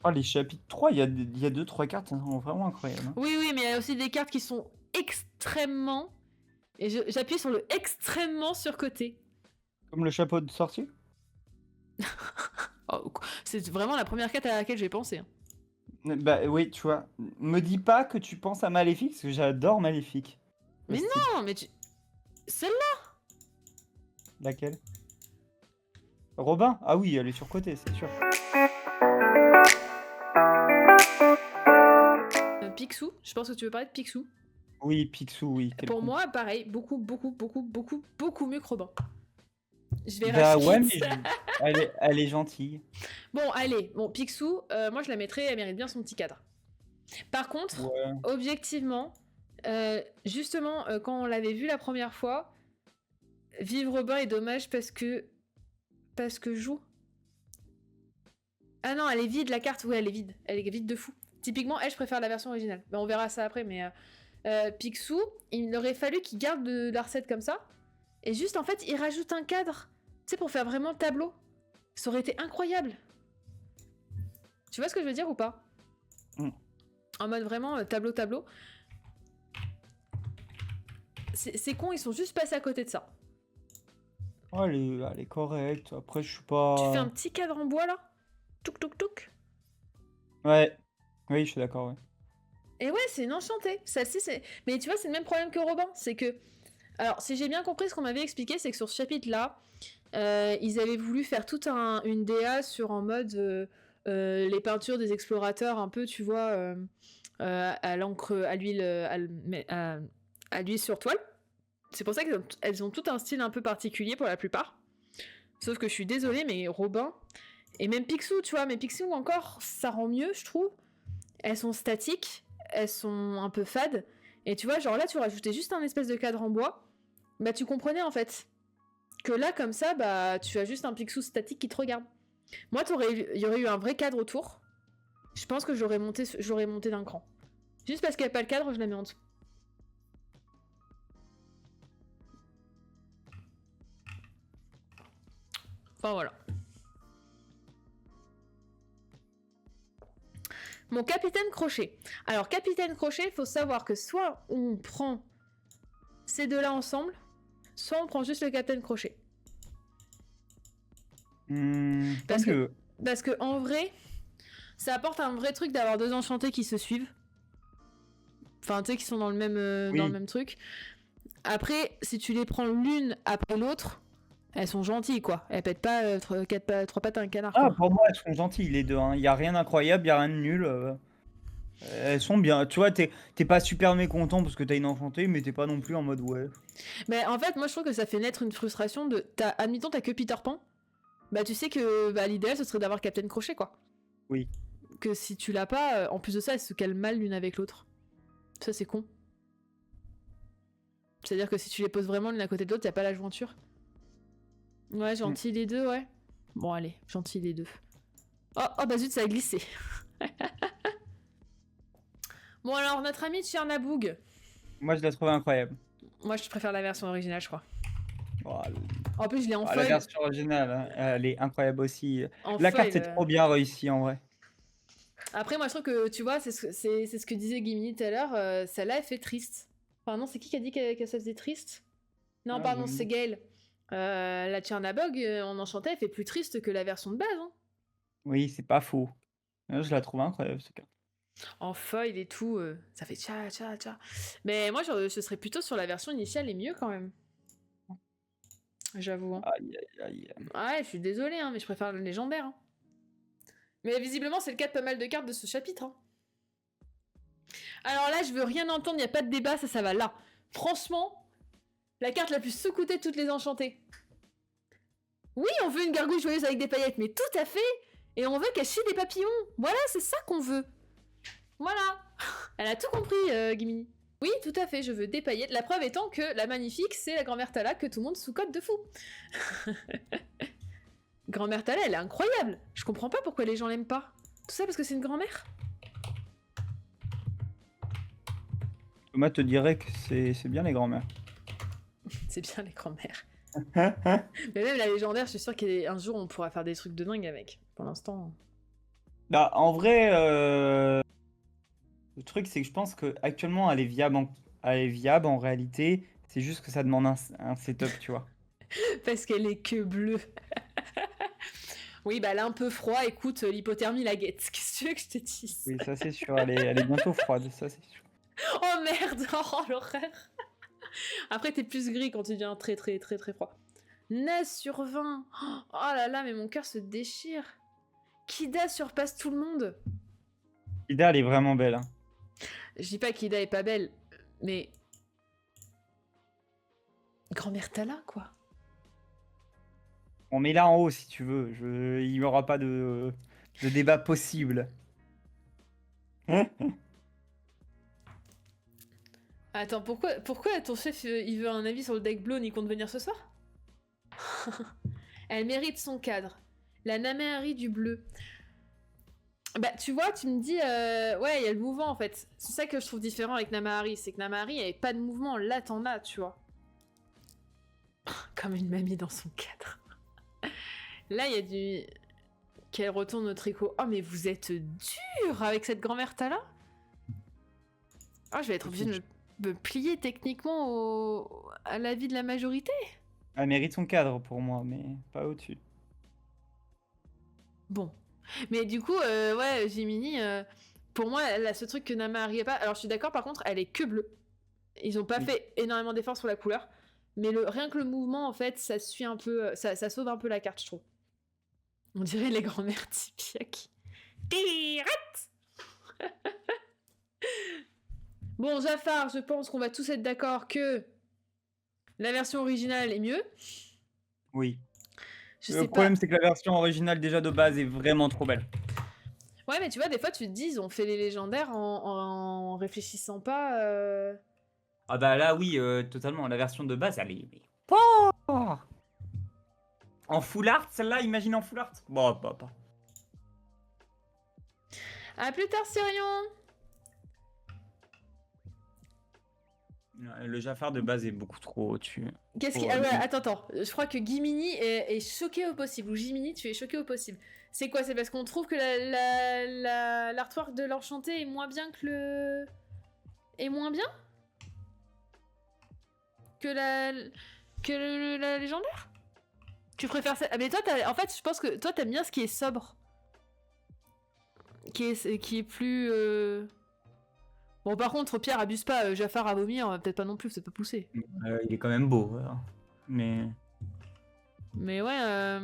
Oh, les chapitres 3, il y a 2-3 cartes qui sont vraiment incroyables, hein. Oui, oui, mais il y a aussi des cartes qui sont extrêmement... Et j'appuie sur le extrêmement surcoté. Comme le chapeau de sortie? Oh, c'est vraiment la première carte à laquelle j'ai pensé, hein. Bah oui, tu vois. Me dis pas que tu penses à Maléfique, parce que j'adore Maléfique. Le Mais style. non, mais tu... Celle-là. Laquelle? Robin? Ah oui, elle est surcotée, c'est sûr. Picsou, je pense que tu veux parler de Picsou. Oui, Picsou, oui, quel Pour con. moi, pareil, beaucoup, beaucoup, beaucoup, beaucoup, beaucoup mieux que Robin. Je vais Bah rage ouais, quit. mais elle est gentille. Bon, allez, bon, Picsou, moi je la mettrais, elle mérite bien son petit cadre. Par contre, Ouais. objectivement, justement, quand on l'avait vu la première fois, Vivre Robin est dommage parce que... Parce que joue. Ah non, elle est vide la carte, oui, elle est vide. Elle est vide de fou. Typiquement, elle, je préfère la version originale. Ben, on verra ça après, mais... Picsou, il aurait fallu qu'il garde de la recette comme ça. Et juste, en fait, il rajoute un cadre. Tu sais, pour faire vraiment tableau. Ça aurait été incroyable. Tu vois ce que je veux dire ou pas? Mm. En mode vraiment tableau. C'est con, ils sont juste passés à côté de ça. Oh, elle est correcte. Après, je suis Tu fais pas. un petit cadre en bois là. Touk. Ouais. Oui, je suis d'accord, ouais. Et ouais, c'est une enchantée. Celle-ci, c'est. Mais tu vois, c'est le même problème que Robin. C'est que. Alors, si j'ai bien compris ce qu'on m'avait expliqué, c'est que sur ce chapitre-là, ils avaient voulu faire toute une DA sur en mode les peintures des explorateurs, un peu, tu vois, à l'encre, à l'huile, à l'huile sur toile. C'est pour ça qu'elles ont tout un style un peu particulier pour la plupart. Sauf que je suis désolée, mais Robin, et même Picsou, tu vois, mais Picsou encore, ça rend mieux, je trouve. Elles sont statiques, elles sont un peu fades. Et tu vois, genre là, tu rajoutais juste un espèce de cadre en bois. Bah, tu comprenais en fait. Que là, comme ça, bah, tu as juste un Picsou statique qui te regarde. Moi, il y aurait eu un vrai cadre autour. Je pense que j'aurais monté d'un cran. Juste parce qu'il n'y a pas le cadre, je la mets en dessous. Enfin voilà. Mon capitaine Crochet. Alors, capitaine Crochet, il faut savoir que soit on prend ces deux-là ensemble, soit on prend juste le capitaine Crochet. Tant Parce que, que. parce que en vrai, ça apporte un vrai truc d'avoir deux enchantés qui se suivent. Enfin, tu sais, qui sont dans le Oui. même truc. Après, si tu les prends l'une après l'autre, elles sont gentilles, quoi. Elles pètent pas trois pattes à un canard, Ah, quoi. pour moi, elles sont gentilles, les deux, hein. Il y a rien d'incroyable, il y a rien de nul. Elles sont bien. Tu vois, t'es pas super mécontent parce que t'as une enchantée, mais t'es pas non plus en mode ouais. Mais en fait, moi, je trouve que ça fait naître une frustration de... Admettons, t'as que Peter Pan. Bah, tu sais que bah, l'idéal, ce serait d'avoir Captain Crochet, quoi. Oui. Que si tu l'as pas, en plus de ça, elles se calent mal l'une avec l'autre. Ça, c'est con. C'est-à-dire que si tu les poses vraiment l'une à côté de l'autre, y'a pas la jointure. Ouais, Mm. gentil les deux, ouais. Bon, allez, gentil les deux. Oh bah zut, ça a glissé. Bon, alors, notre ami Tchernaboug. Moi, je la trouve incroyable. Moi, je préfère la version originale, je crois. Oh, En plus, je l'ai en la foil. version originale, hein, elle est incroyable aussi. En La carte, foil. c'est trop bien réussi en vrai. Après, moi, je trouve que, tu vois, c'est ce que disait Gimini tout à l'heure. Celle-là, elle fait triste. Enfin, non, c'est qui a dit que ça faisait triste? Non, Ah, pardon, c'est Gaël. La Tchernabog, en enchanté, elle fait plus triste que la version de base. Hein. oui, c'est pas faux. Je la trouve incroyable, cette carte. En foil et tout, ça fait tcha. Mais moi, ce serait plutôt sur la version initiale et mieux quand même. J'avoue. Hein. Aïe, aïe, aïe. Ouais, je suis désolée, hein, mais je préfère le légendaire. Hein. Mais visiblement, c'est le cas de pas mal de cartes de ce chapitre. Hein. Alors là, je veux rien entendre, il n'y a pas de débat, ça va là. Franchement, la carte la plus sous-cotée de toutes les enchantées. Oui, on veut une gargouille joyeuse avec des paillettes, mais tout à fait. Et on veut qu'elle chie des papillons. Voilà, c'est ça qu'on veut. Voilà. Elle a tout compris, Gimini. Oui, tout à fait, je veux des paillettes. La preuve étant que la magnifique, c'est la grand-mère Tala que tout le monde sous-cote de fou. Grand-mère Tala, elle est incroyable. Je comprends pas pourquoi les gens l'aiment pas. Tout ça parce que c'est une grand-mère. Thomas te dirait que c'est bien les grands-mères. C'est bien les grand-mères. Mais même la légendaire, je suis sûre qu'un jour on pourra faire des trucs de dingue avec. Pour l'instant. Bah, en vrai, le truc, c'est que je pense que actuellement elle est viable en réalité. C'est juste que ça demande un setup, tu vois. Parce qu'elle est que bleue. Oui, bah là, un peu froid, écoute, l'hypothermie la guette. Qu'est-ce que tu veux que je te dise? Oui, ça c'est sûr. Elle est bientôt froide, ça c'est sûr. Oh merde, oh l'horreur. Après, t'es plus gris quand tu deviens très très très très froid. 9 sur 20. Oh là là, mais mon cœur se déchire. Kida surpasse tout le monde. Ida, elle est vraiment belle, hein. Je dis pas qu'Ida est pas belle, mais... Grand-mère Tala, quoi. On met là en haut si tu veux. Il n'y aura pas de débat possible. Attends, pourquoi ton chef, il veut un avis sur le deck bleu, il compte venir ce soir? Elle mérite son cadre. La Namehari du bleu. Bah, tu vois, tu me dis, ouais, il y a le mouvement en fait. C'est ça que je trouve différent avec Namahari, c'est que Namahari, il n'y avait pas de mouvement. Là, t'en as, tu vois. Comme une mamie dans son cadre. Là, il y a du. Qu'elle retourne au tricot. Oh, mais vous êtes dur avec cette grand-mère Tala. Oh, je vais être obligée de me plier techniquement à l'avis de la majorité. Elle mérite son cadre pour moi, mais pas au-dessus. Bon. Mais du coup, ouais, Jiminy, pour moi, elle a ce truc que Nama arrivait pas. Alors, je suis d'accord, par contre, elle est que bleue. Ils ont pas Oui. fait énormément d'efforts sur la couleur. Mais rien que le mouvement, en fait, ça suit un peu. Ça sauve un peu la carte, je trouve. On dirait les grands-mères Tipiak. Bon, Jafar, je pense qu'on va tous être d'accord que la version originale est mieux. Oui. Je Le sais problème, pas. c'est que la version originale déjà de base est vraiment trop belle. Ouais, mais tu vois, des fois, tu te dis, ils ont fait les légendaires en réfléchissant pas. Ah bah là, oui, totalement. La version de base, elle est... Oh, en full art, celle-là, imagine en full art. Bon, bah. À plus tard, Sirion. Le Jafar de base est beaucoup trop au-dessus. Qu'est-ce qui... Ah ouais, attends. Je crois que Gimini est choqué au possible. Ou Jiminy, tu es choqué au possible. C'est quoi? C'est parce qu'on trouve que l'artwork de l'Enchanté est moins bien que le... Est moins bien que la légendaire? Tu préfères ça? Ah, mais toi, en fait, je pense que toi, t'aimes bien ce qui est sobre. Qui est plus... Bon, par contre, Pierre, abuse pas. Jafar à vomir, peut-être pas non plus, c'est pas poussé. Il est quand même beau. Mais... Mais ouais,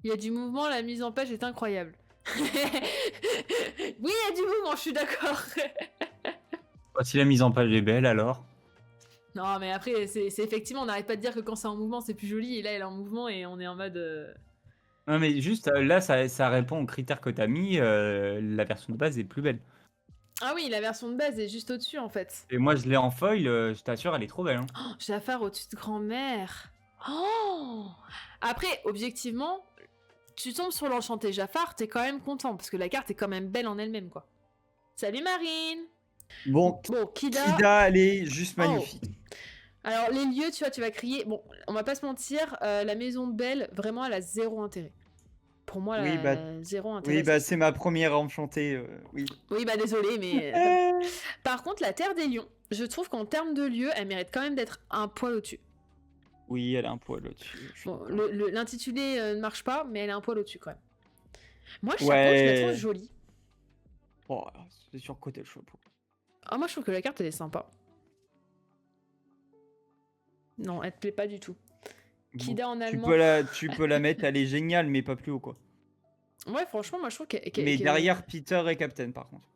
il y a du mouvement, la mise en page est incroyable. Oui, il y a du mouvement, je suis d'accord. Si la mise en page est belle, alors... Non, mais après, c'est effectivement, on n'arrête pas de dire que quand c'est en mouvement, c'est plus joli. Et là, elle est en mouvement et on est en mode... Non, mais juste, là, ça répond aux critères que t'as mis. La version de base est plus belle. Ah oui, la version de base est juste au-dessus, en fait. Et moi, je l'ai en foil, je t'assure, elle est trop belle. Hein. Oh, Jafar au-dessus de grand-mère. Oh après, objectivement, tu tombes sur l'enchanté Jafar, t'es quand même content, parce que la carte est quand même belle en elle-même, quoi. Salut Marine. Bon, Kida, elle est juste Oh. magnifique. Alors, les lieux, tu vois, tu vas crier... Bon, on va pas se mentir, la maison de Belle, vraiment, elle a zéro intérêt. Pour moi, Oui, elle a zéro intérêt. Oui, bah c'est ma première enchantée, oui. Oui, bah désolé, mais... Par contre, la Terre des Lions, je trouve qu'en termes de lieu, elle mérite quand même d'être un poil au-dessus. Oui, elle a un poil au-dessus. Bon, l'intitulé ne marche pas, mais elle est un poil au-dessus, quand même. Moi, le chapeau, Ouais. je la trouve jolie. Oh, c'est surcoté le chapeau. Ah, moi, je trouve que la carte, elle est sympa. Non, elle te plaît pas du tout. Kida en allemand. Tu peux la mettre, elle est géniale, mais pas plus haut, quoi. Ouais, franchement, moi, je trouve qu'elle... Mais derrière Peter et Captain, par contre.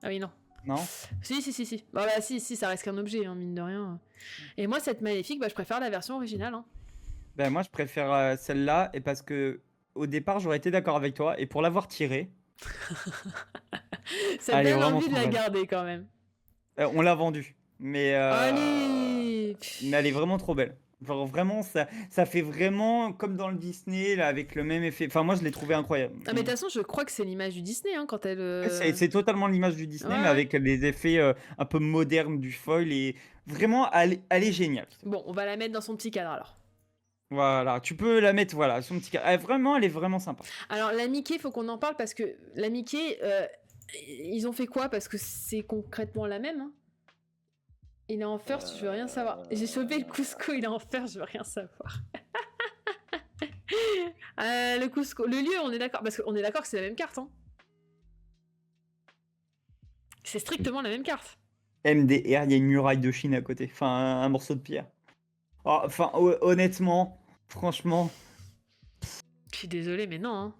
Ah oui, non. Non? Si. Bah, si, ça reste qu'un objet, hein, mine de rien. Et moi, cette maléfique, bah, je préfère la version originale. Hein. Bah, moi, je préfère celle-là, et parce que au départ, j'aurais été d'accord avec toi, et pour l'avoir tirée... Ça donne envie de la garder, quand même. On l'a vendue, mais... Allez mais elle est vraiment trop belle. Genre, vraiment, ça fait vraiment comme dans le Disney, là, avec le même effet. Enfin, moi, je l'ai trouvé incroyable. Ah, mais de toute façon, je crois que c'est l'image du Disney, hein, quand elle... C'est totalement l'image du Disney, mais avec les effets un peu modernes du foil. Et vraiment, elle est géniale. Bon, on va la mettre dans son petit cadre, alors. Voilà, tu peux la mettre, voilà, son petit vraiment, elle est vraiment sympa. Alors, la Mickey, faut qu'on en parle parce que la Mickey, ils ont fait quoi? Parce que c'est concrètement la même. Hein. Il est en first, je veux rien savoir. J'ai chopé le Cusco, il est en first, je veux rien savoir. Le Cusco, le lieu, on est d'accord. Parce qu'on est d'accord que c'est la même carte. Hein. C'est strictement la même carte. MDR, il y a une muraille de Chine à côté. Enfin, un morceau de pierre. Oh, enfin, honnêtement, franchement, Je suis désolée, mais non. Hein.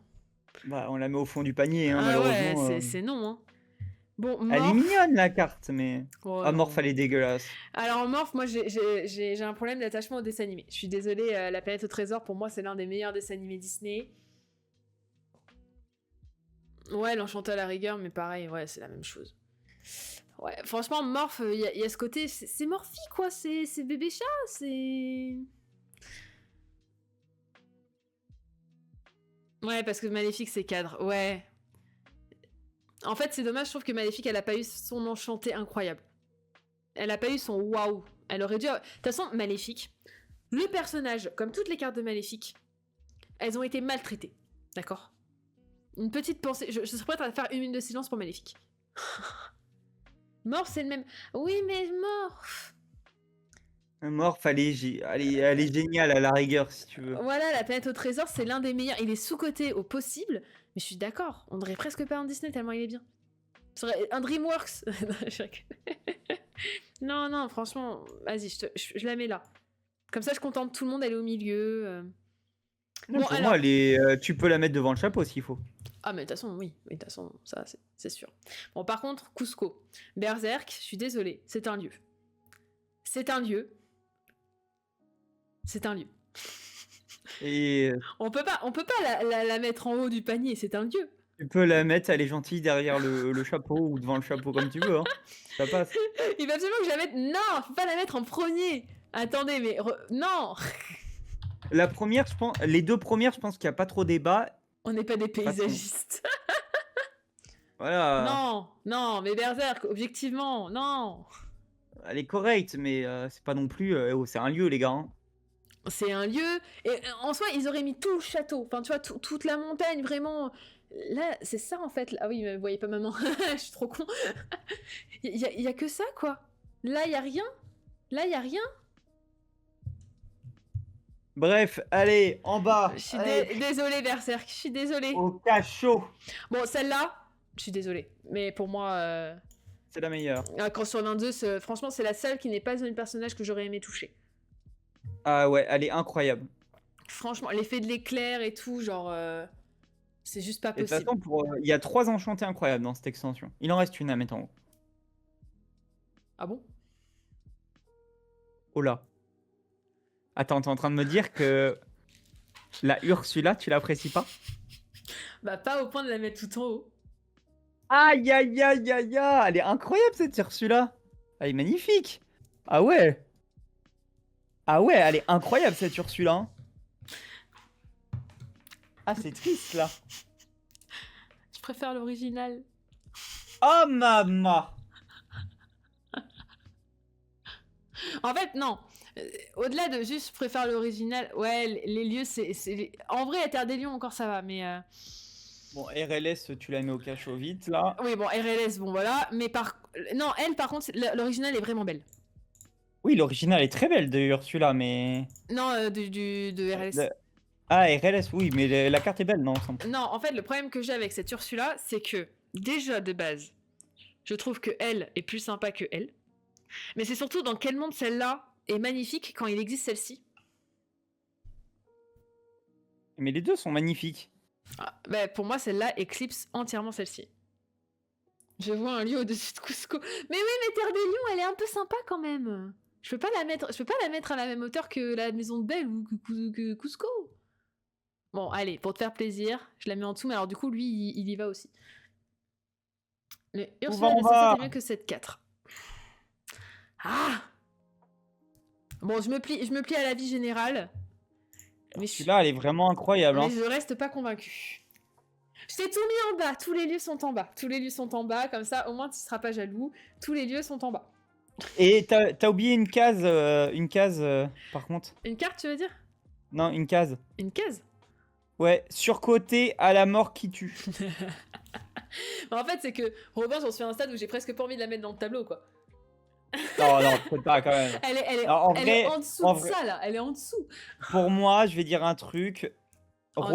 bah, on la met au fond du panier, hein, Ah ouais, malheureusement. c'est non. Hein. Bon, Elle est Morph. mignonne, la carte, mais... Oh, Ah, non. Morph, elle est dégueulasse. Alors, Morph, moi, j'ai un problème d'attachement au dessin animé. Je suis désolée, La planète au trésor, pour moi, c'est l'un des meilleurs dessins animés Disney. Ouais, l'enchanté à la rigueur, mais pareil, ouais, c'est la même chose. Ouais, franchement, Morph, il y a ce côté, c'est Morphy, quoi, c'est bébé chat, c'est... Ouais, parce que Maléfique, c'est cadre, ouais. En fait, c'est dommage, je trouve que Maléfique, elle a pas eu son enchanté incroyable. Elle a pas eu son waouh. Elle aurait dû... De toute façon, Maléfique, le personnage, comme toutes les cartes de Maléfique, elles ont été maltraitées, d'accord? Une petite pensée, je serais prête à faire une minute de silence pour Maléfique. Morph, c'est le même. Oui, mais Morph. Morph, elle est géniale à la rigueur, si tu veux. Voilà, la planète au trésor, c'est l'un des meilleurs. Il est sous-coté au possible, mais je suis d'accord. On dirait presque pas un Disney tellement il est bien. Ce serait un DreamWorks. Non, non, franchement, vas-y, je la mets là. Comme ça, je contente tout le monde, elle est au milieu. Non, Bon, pour alors. moi, tu peux la mettre devant le chapeau s'il faut. Ah, mais de toute façon, oui. De toute façon, ça, c'est sûr. Bon, par contre, Cusco. Berserk, je suis désolée, c'est un lieu. C'est un lieu. C'est un lieu. Et On peut pas la mettre en haut du panier, c'est un lieu. tu peux la mettre, elle est gentille, derrière le chapeau ou devant le chapeau, comme tu veux, hein. Ça passe. Il va absolument que je la mette. Non, faut pas la mettre en premier. Attendez, mais non. La première, je pense, les deux premières, je pense qu'il n'y a pas trop débat. On n'est pas des De toute façon, paysagistes. voilà, Non, non, mais Berserk, objectivement, non. elle est correcte, mais c'est pas non plus. Oh, c'est un lieu, les gars, hein. C'est un lieu. Et en soi, ils auraient mis tout le château. Enfin, tu vois, toute la montagne, vraiment. Là, c'est ça en fait. Ah oui, mais vous voyez pas maman. Je suis trop con. Il y a que ça, quoi. Là, il y a rien. Là, il y a rien. Bref, allez, en bas. Je suis Allez, désolée, Berserk. Je suis désolée. au cachot. Bon, celle-là, je suis désolée. Mais pour moi, C'est la meilleure. Cross sur 22, franchement, c'est la seule qui n'est pas un personnage que j'aurais aimé toucher. Ah ouais, elle est incroyable. Franchement, l'effet de l'éclair et tout, genre, c'est juste pas Et de toute possible. façon, il y a 3 enchantés incroyables dans cette extension. Il en reste une à mettre en haut. Ah bon? Oh là. Attends, t'es en train de me dire que la Ursula, tu l'apprécies pas? Bah, pas au point de la mettre tout en haut. Aïe, aïe, aïe, aïe, aïe. Elle est incroyable, cette Ursula. Elle est magnifique. Ah ouais. Ah ouais, elle est incroyable, cette Ursula, hein. Ah, c'est triste, là. Je préfère l'original. Oh, maman. En fait, non. Au-delà de juste, je préfère l'original. Ouais, les lieux, c'est. En vrai, la Terre des Lions, encore ça va, mais. Bon, RLS, tu la mets au cachot vite, là. Oui, bon, RLS, bon, voilà. Mais par. Non, elle, par contre, l'original est vraiment belle. Oui, l'original est très belle de Ursula, mais... Non, de RLS. Le- Ah, RLS, oui, mais la carte est belle, non, ensemble. Non, en fait, le problème que j'ai avec cette Ursula, c'est que, déjà, de base, je trouve que elle est plus sympa que elle. Mais c'est surtout dans quel monde celle-là est magnifique quand il existe celle-ci. Mais les deux sont magnifiques. Ah, bah, pour moi, celle-là éclipse entièrement celle-ci. Je vois un lieu au-dessus de Cusco. Mais oui, mais Terre des Lions, elle est un peu sympa quand même. Je peux pas la mettre à la même hauteur que la maison de Belle ou que Cusco. Bon, allez, pour te faire plaisir, je la mets en dessous, mais alors du coup, lui, il y va aussi. Mais Ursula en de bas. c'est mieux que cette 4. Ah! Bon, je me plie à l'avis général. Mais Celui-là, elle est vraiment incroyable, hein. je reste pas convaincue. Je t'ai tout mis en bas, tous les lieux sont en bas. Tous les lieux sont en bas, comme ça, au moins tu seras pas jaloux. Tous les lieux sont en bas. Et t'as oublié une case, par contre. Une carte, tu veux dire? Non, une case. Une case. Ouais, surcoté à la mort qui tue. En fait, c'est que Robin, j'en suis à un stade où j'ai presque pas envie de la mettre dans le tableau, quoi. Non, non, peut-être pas quand même. Alors, Elle est en dessous en de vrai, ça, là. Elle est en dessut. pour moi, je vais dire un truc. Oh non.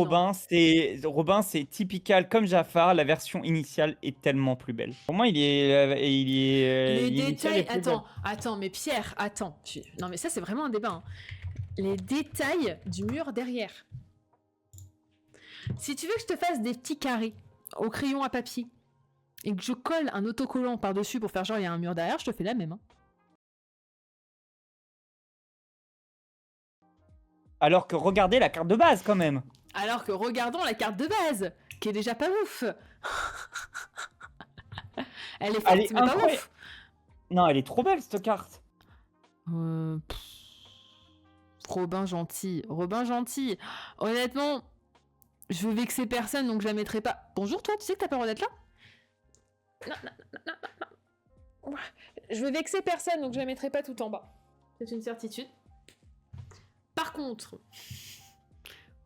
Robin, c'est typical comme Jafar. La version initiale est tellement plus belle. Pour moi, Les l'initiale est détails. plus belle. Attends, mais Pierre, attends. Non, mais ça, c'est vraiment un débat. Hein. Les détails du mur derrière. Si tu veux que je te fasse des petits carrés au crayon à papier et que je colle un autocollant par-dessus pour faire genre il y a un mur derrière, je te fais la même. Hein. Alors que regardez la carte de base quand même. Alors que regardons la carte de base, qui est déjà pas ouf. Elle est forte, mais pas incroyable. ouf. Non, elle est trop belle cette carte. Robin gentil. Robin gentil. Honnêtement, je veux vexer personne, donc je la mettrai pas. Bonjour toi, tu sais que t'as pas le droit d'être là? Non. Je veux vexer personne, donc je la mettrai pas tout en bas. C'est une certitude. Par contre,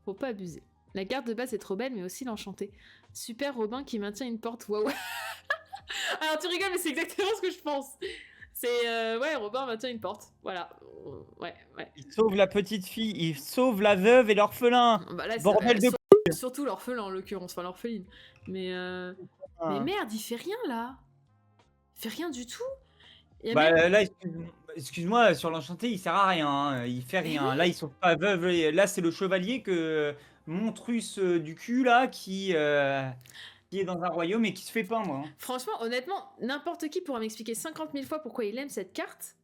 faut pas abuser. La carte de base est trop belle, mais aussi l'enchanté. Super Robin qui maintient une porte. Waouh. Alors tu rigoles, mais c'est exactement ce que je pense. C'est ouais, Robin maintient une porte. Voilà. Ouais. Il sauve la petite fille, il sauve la veuve et l'orphelin. Bah là, Bordel de surtout l'orphelin en l'occurrence, enfin l'orpheline. Mais Ah. merde, il fait rien là. Il fait rien du tout. Il y a Bah même- là, excuse-moi, sur l'enchanté, il sert à rien, hein, il fait rien. Là, il sauve pas veuve. Là, c'est le chevalier que Montrus du cul là qui est dans un royaume et qui se fait peindre. Hein. Franchement, honnêtement, n'importe qui pourra m'expliquer 50 000 fois pourquoi il aime cette carte.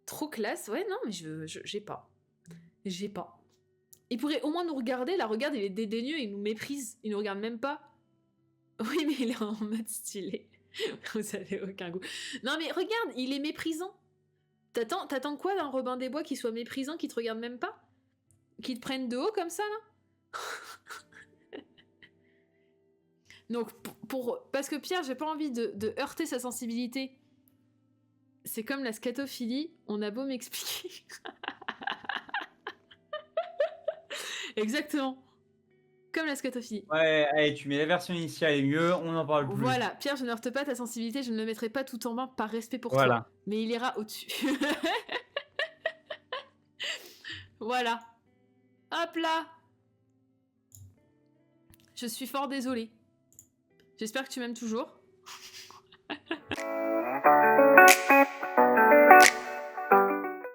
Trop classe. Ouais, non, mais j'ai pas. J'ai pas. Il pourrait au moins nous regarder. Là, regarde, il est dédaigneux, il nous méprise. Il nous regarde même pas. Oui, mais il est en mode stylé. Vous avez aucun goût. Non, mais regarde, il est méprisant. T'attends quoi d'un Robin des Bois qui soit méprisant, qui te regarde même pas? Qui te prenne de haut comme ça, là? Donc, parce que Pierre, j'ai pas envie de heurter sa sensibilité. C'est comme la scatophilie, on a beau m'expliquer. Exactement. Comme la scatophilie. Ouais, allez, tu mets la version initiale est mieux, on n'en parle plus. Voilà, Pierre, je ne heurte pas ta sensibilité, je ne le mettrai pas tout en bas par respect pour Voilà. toi. Mais il ira au-dessus. Voilà. Hop là. Je suis fort désolée. J'espère que tu m'aimes toujours.